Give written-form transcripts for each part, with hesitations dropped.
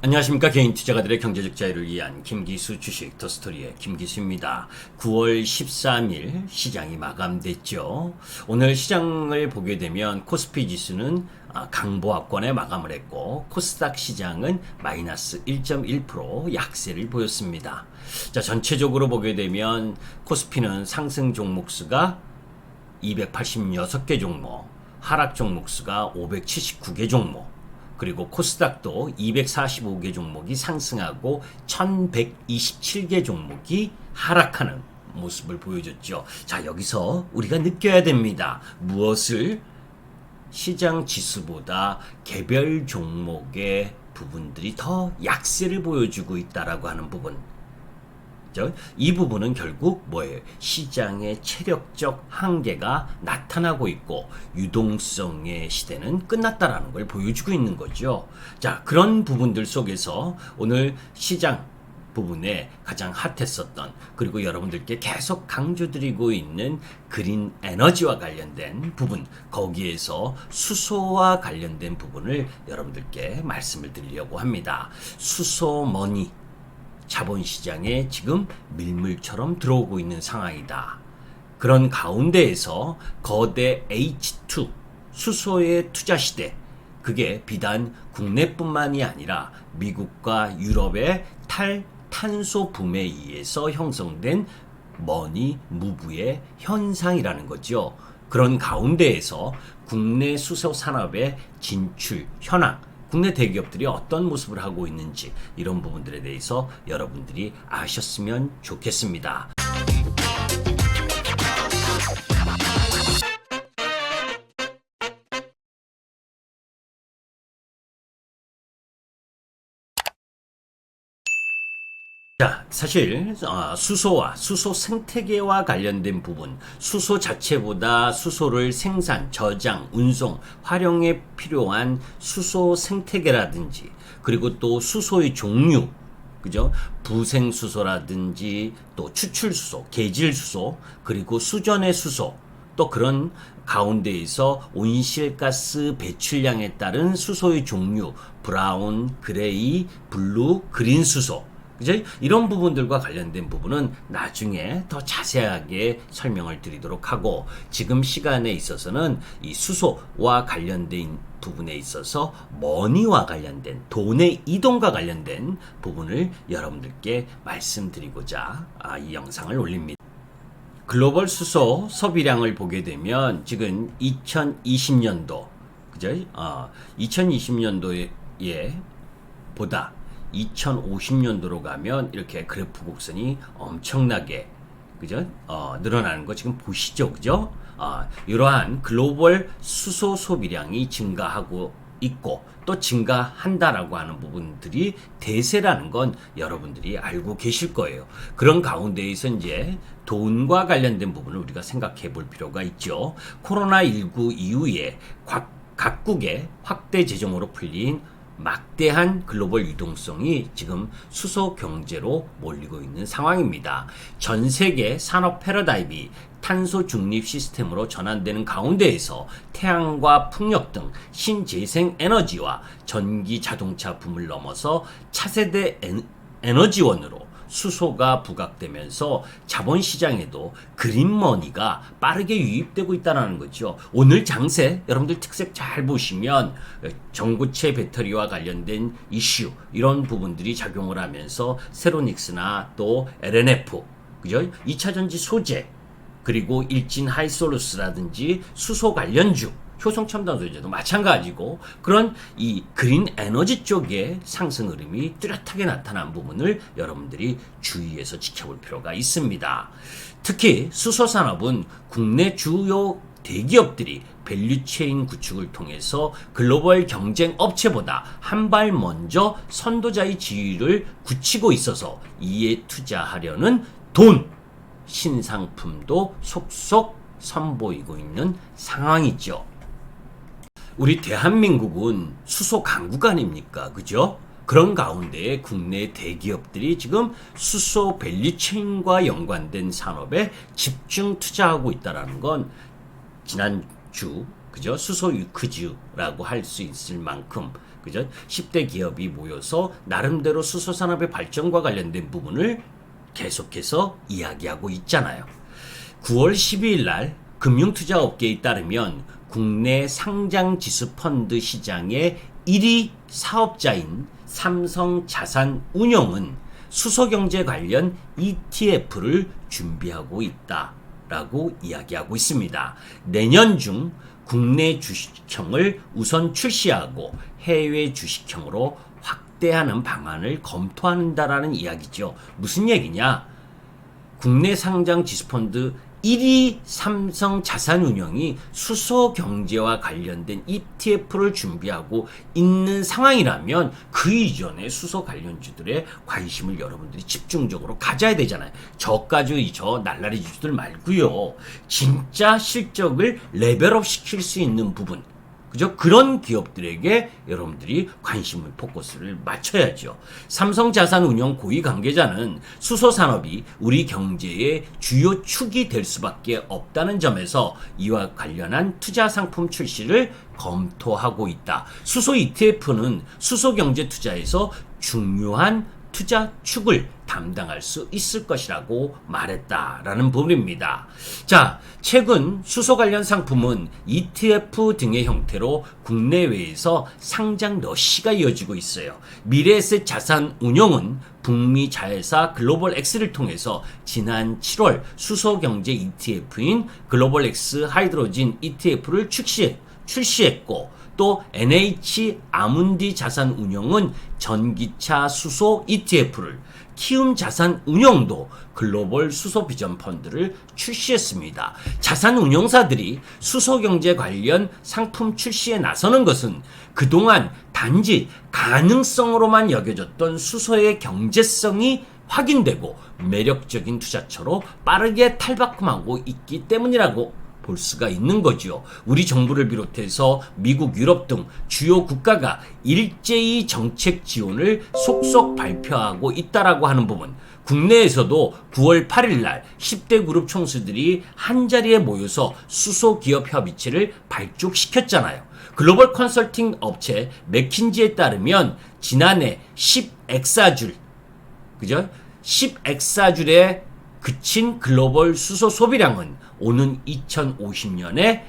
안녕하십니까. 개인 투자가들의 경제적 자유를 위한 김기수 주식 더스토리의 김기수입니다. 9월 13일 시장이 마감됐죠. 오늘 시장을 보게 되면 코스피 지수는 강보합권에 마감을 했고 코스닥 시장은 마이너스 1.1% 약세를 보였습니다. 자, 전체적으로 보게 되면 코스피는 상승 종목 수가 286개 종목, 하락 종목 수가 579개 종목, 그리고 코스닥도 245개 종목이 상승하고 1127개 종목이 하락하는 모습을 보여줬죠. 자, 여기서 우리가 느껴야 됩니다. 무엇을? 시장 지수보다 개별 종목의 부분들이 더 약세를 보여주고 있다라고 하는 부분. 이 부분은 결국 뭐예요? 시장의 체력적 한계가 나타나고 있고 유동성의 시대는 끝났다라는 걸 보여주고 있는 거죠. 자, 그런 부분들 속에서 오늘 시장 부분에 가장 핫했었던, 그리고 여러분들께 계속 강조드리고 있는 그린 에너지와 관련된 부분, 거기에서 수소와 관련된 부분을 여러분들께 말씀을 드리려고 합니다. 수소 머니, 자본시장에 지금 밀물처럼 들어오고 있는 상황이다. 그런 가운데에서 거대 H2 수소의 투자 시대, 그게 비단 국내뿐만이 아니라 미국과 유럽의 탈탄소 붐에 의해서 형성된 머니 무브의 현상이라는 거죠. 그런 가운데에서 국내 수소 산업의 진출 현황, 국내 대기업들이 어떤 모습을 하고 있는지, 이런 부분들에 대해서 여러분들이 아셨으면 좋겠습니다. 자, 사실 수소와 수소 생태계와 관련된 부분, 수소 자체보다 수소를 생산, 저장, 운송, 활용에 필요한 수소 생태계라든지, 그리고 또 수소의 종류, 그죠? 부생수소라든지 또 추출수소, 계질수소, 그리고 수전의 수소, 또 그런 가운데에서 온실가스 배출량에 따른 수소의 종류, 브라운, 그레이, 블루, 그린 수소, 그죠? 이런 부분들과 관련된 부분은 나중에 더 자세하게 설명을 드리도록 하고, 지금 시간에 있어서는 이 수소와 관련된 부분에 있어서 머니와 관련된, 돈의 이동과 관련된 부분을 여러분들께 말씀드리고자 이 영상을 올립니다. 글로벌 수소 소비량을 보게 되면 지금 2020년도, 그죠? 2020년도에 보다 2050년도로 가면 이렇게 그래프 곡선이 엄청나게, 그죠? 늘어나는 거 지금 보시죠, 그죠? 이러한 글로벌 수소 소비량이 증가하고 있고 또 증가한다라고 하는 부분들이 대세라는 건 여러분들이 알고 계실 거예요. 그런 가운데에서 이제 돈과 관련된 부분을 우리가 생각해 볼 필요가 있죠. 코로나19 이후에 각국의 확대 재정으로 풀린 막대한 글로벌 유동성이 지금 수소 경제로 몰리고 있는 상황입니다. 전 세계 산업 패러다임이 탄소 중립 시스템으로 전환되는 가운데에서 태양과 풍력 등 신재생 에너지와 전기 자동차 붐을 넘어서 차세대 에너지원으로 수소가 부각되면서 자본시장에도 그린머니가 빠르게 유입되고 있다는 거죠. 오늘 장세 여러분들 특색 잘 보시면 전고체 배터리와 관련된 이슈, 이런 부분들이 작용을 하면서 세로닉스나 또 LNF, 그죠? 2차전지 소재, 그리고 일진 하이솔루스라든지 수소 관련주, 효성첨단 소재도 마찬가지고, 그런 이 그린 에너지 쪽의 상승 흐름이 뚜렷하게 나타난 부분을 여러분들이 주의해서 지켜볼 필요가 있습니다. 특히 수소 산업은 국내 주요 대기업들이 밸류체인 구축을 통해서 글로벌 경쟁 업체보다 한 발 먼저 선도자의 지위를 굳히고 있어서 이에 투자하려는 돈, 신상품도 속속 선보이고 있는 상황이죠. 우리 대한민국은 수소 강국 아닙니까? 그죠? 그런 가운데 국내 대기업들이 지금 수소 밸류체인과 연관된 산업에 집중 투자하고 있다는 건 지난주, 그죠? 수소 위크주라고 할 수 있을 만큼 그죠? 10대 기업이 모여서 나름대로 수소 산업의 발전과 관련된 부분을 계속해서 이야기하고 있잖아요. 9월 12일 날 금융투자업계에 따르면 국내 상장지수펀드 시장의 1위 사업자인 삼성자산운용은 수소경제 관련 ETF를 준비하고 있다라고 이야기하고 있습니다. 내년 중 국내 주식형을 우선 출시하고 해외 주식형으로 확대하는 방안을 검토한다라는 이야기죠. 무슨 얘기냐? 국내 상장 지수펀드 1위 삼성자산운용이 수소 경제와 관련된 ETF를 준비하고 있는 상황이라면 그 이전에 수소 관련주들의 관심을 여러분들이 집중적으로 가져야 되잖아요. 저가주, 저 날라리 주들 말고요. 진짜 실적을 레벨업 시킬 수 있는 부분, 그죠? 그런 기업들에게 여러분들이 관심을 포커스를 맞춰야죠. 삼성자산운용 고위 관계자는 수소산업이 우리 경제의 주요 축이 될 수밖에 없다는 점에서 이와 관련한 투자 상품 출시를 검토하고 있다. 수소 ETF는 수소 경제 투자에서 중요한 투자 축을 담당할 수 있을 것이라고 말했다라는 부분입니다. 자, 최근 수소 관련 상품은 ETF 등의 형태로 국내외에서 상장 러시가 이어지고 있어요. 미래에셋 자산운용은 북미 자회사 글로벌엑스를 통해서 지난 7월 수소 경제 ETF인 글로벌엑스 하이드로진 ETF를 출시했고, 또 NH 아문디 자산운용은 전기차 수소 ETF를, 키움 자산운용도 글로벌 수소 비전 펀드를 출시했습니다. 자산운용사들이 수소경제 관련 상품 출시에 나서는 것은 그동안 단지 가능성으로만 여겨졌던 수소의 경제성이 확인되고 매력적인 투자처로 빠르게 탈바꿈하고 있기 때문이라고 볼 수가 있는 거죠. 우리 정부를 비롯해서 미국, 유럽 등 주요 국가가 일제히 정책 지원을 속속 발표하고 있다라고 하는 부분, 국내에서도 9월 8일 날 10대 그룹 총수들이 한자리에 모여서 수소 기업 협의체를 발족시켰잖아요. 글로벌 컨설팅 업체 맥킨지에 따르면 지난해 10엑사줄, 그죠? 10엑사줄에 그친 글로벌 수소 소비량은 오는 2050년에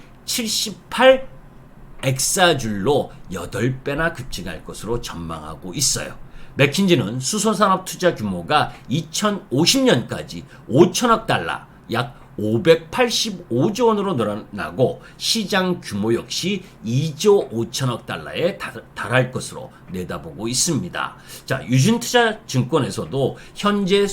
78엑사줄로 8배나 급증할 것으로 전망하고 있어요. 맥킨지는 수소산업 투자 규모가 2050년까지 5천억 달러, 약 585조 원으로 늘어나고 시장 규모 역시 2조 5천억 달러에 달할 것으로 내다보고 있습니다. 자, 유진투자증권에서도 현재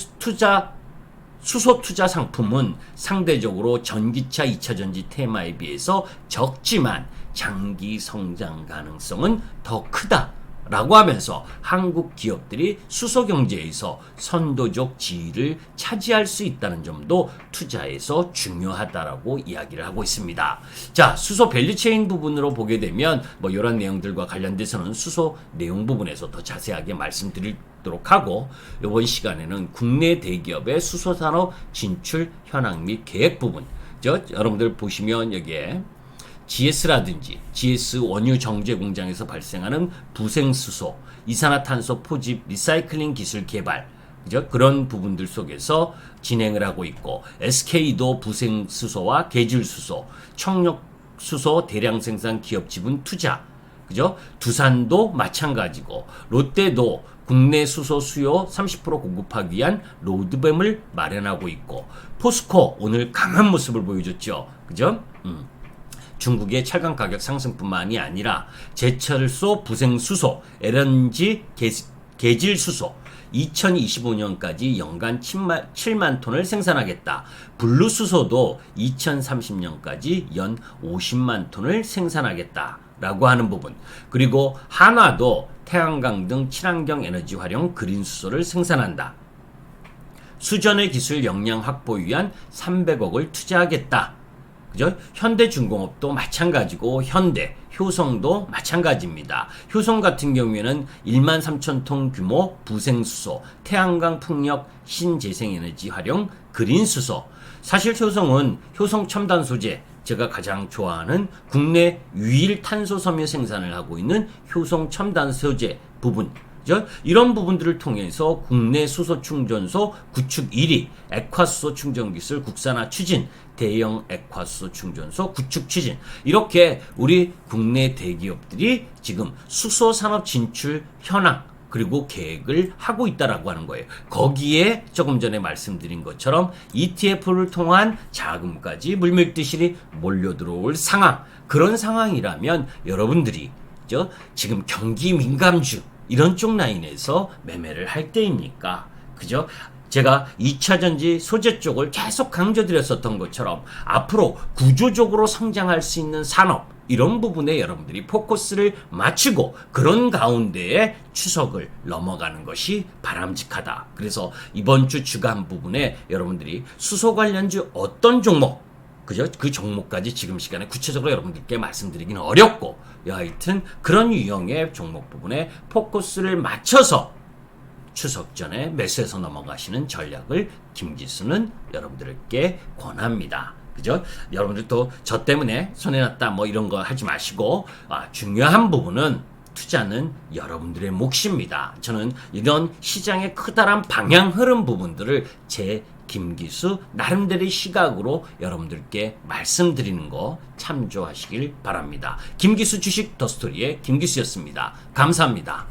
수소 투자 상품은 상대적으로 전기차 2차전지 테마에 비해서 적지만 장기 성장 가능성은 더 크다라고 하면서 한국 기업들이 수소 경제에서 선도적 지위를 차지할 수 있다는 점도 투자에서 중요하다라고 이야기를 하고 있습니다. 자, 수소 밸류체인 부분으로 보게 되면 이런 내용들과 관련돼서는 수소 내용 부분에서 더 자세하게 말씀드리도록 하고, 이번 시간에는 국내 대기업의 수소산업 진출 현황 및 계획 부분, 여러분들 보시면 여기에 GS라든지 GS 원유 정제 공장에서 발생하는 부생수소, 이산화탄소 포집 리사이클링 기술 개발, 그죠? 그런 부분들 속에서 진행을 하고 있고, SK도 부생수소와 계질수소, 청력수소 대량 생산 기업 지분 투자, 그죠? 두산도 마찬가지고, 롯데도 국내 수소 수요 30% 공급하기 위한 로드맵을 마련하고 있고, 포스코 오늘 강한 모습을 보여줬죠. 그죠? 중국의 철강 가격 상승뿐만이 아니라 제철소, 부생수소, LNG, 계질수소 2025년까지 연간 7만 톤을 생산하겠다. 블루수소도 2030년까지 연 50만 톤을 생산하겠다라고 하는 부분. 그리고 한화도 태양광 등 친환경 에너지 활용 그린수소를 생산한다. 수전의 기술 역량 확보 위한 300억을 투자하겠다. 그죠? 현대중공업도 마찬가지고, 현대, 효성도 마찬가지입니다. 효성 같은 경우에는 1만 3천 톤 규모 부생수소, 태양광 풍력 신재생에너지 활용 그린수소. 사실 효성은 효성 첨단 소재, 제가 가장 좋아하는 국내 유일 탄소 섬유 생산을 하고 있는 효성 첨단 소재 부분, 이런 부분들을 통해서 국내 수소 충전소 구축 1위, 액화수소 충전 기술 국산화 추진, 대형 액화수소 충전소 구축 추진, 이렇게 우리 국내 대기업들이 지금 수소 산업 진출 현황 그리고 계획을 하고 있다라고 하는 거예요. 거기에 조금 전에 말씀드린 것처럼 ETF를 통한 자금까지 물밀듯이 몰려들어올 상황, 그런 상황이라면 여러분들이 지금 경기 민감주 이런 쪽 라인에서 매매를 할 때입니까? 그죠? 제가 2차전지 소재 쪽을 계속 강조드렸었던 것처럼 앞으로 구조적으로 성장할 수 있는 산업, 이런 부분에 여러분들이 포커스를 맞추고 그런 가운데에 추석을 넘어가는 것이 바람직하다. 그래서 이번 주 주간 부분에 여러분들이 수소 관련주 어떤 종목, 그죠? 그 종목까지 지금 시간에 구체적으로 여러분들께 말씀드리기는 어렵고, 하여튼 그런 유형의 종목 부분에 포커스를 맞춰서 추석 전에 매수해서 넘어가시는 전략을 김기수는 여러분들께 권합니다. 그죠? 여러분들 또 저 때문에 손해났다 뭐 이런 거 하지 마시고, 중요한 부분은 투자는 여러분들의 몫입니다. 저는 이런 시장의 커다란 방향 흐름 부분들을 제 김기수 나름대로의 시각으로 여러분들께 말씀드리는 거 참조하시길 바랍니다. 김기수 주식 더스토리의 김기수였습니다. 감사합니다.